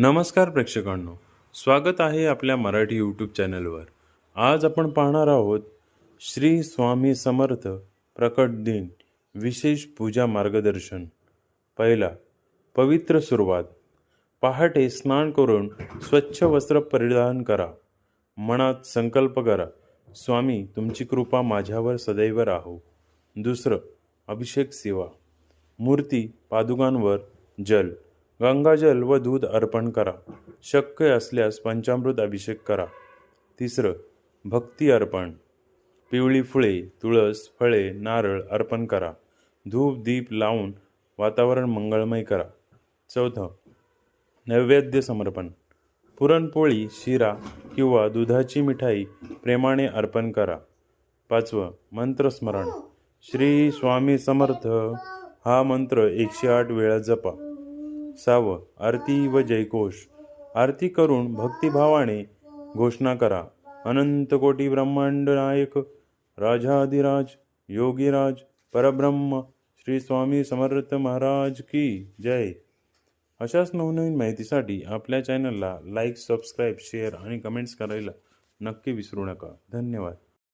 नमस्कार प्रेक्षकांनो, स्वागत आहे आपल्या मराठी यूट्यूब चॅनलवर। आज आपण पाहणार आहोत श्री स्वामी समर्थ प्रकट दिन विशेष पूजा मार्गदर्शन। पहिला, पवित्र सुरुवात। पहाटे स्नान करून स्वच्छ वस्त्र परिधान करा। मनात संकल्प करा, स्वामी तुमची कृपा माझ्यावर सदैव राहो। दुसरं, अभिषेक सेवा। मूर्ती पादुकांवर जल, गंगाजल व दूध अर्पण करा। शक्य असल्यास पंचामृत अभिषेक करा। तिसरं, भक्ती अर्पण। पिवळी फुले, तुळस, फळे, नारळ अर्पण करा। धूप दीप लावून वातावरण मंगळमय करा। चौथं, नैवेद्य समर्पण। पुरणपोळी, शिरा किंवा दुधाची मिठाई प्रेमाने अर्पण करा। पाचवं, मंत्रस्मरण। श्री स्वामी समर्थ हा मंत्र 108 वेळा जपा। सहावं, आरती व जयघोष। आरती करून भक्तिभावाने घोषणा करा, अनंत कोटी ब्रह्मांड नायक राजाधिराज योगीराज परब्रह्म श्री स्वामी समर्थ महाराज की जय। अशाच नवनवीन माहितीसाठी आपल्या चॅनलला लाईक, सबस्क्राईब, शेअर आणि कमेंट्स करायला नक्की विसरू नका। धन्यवाद।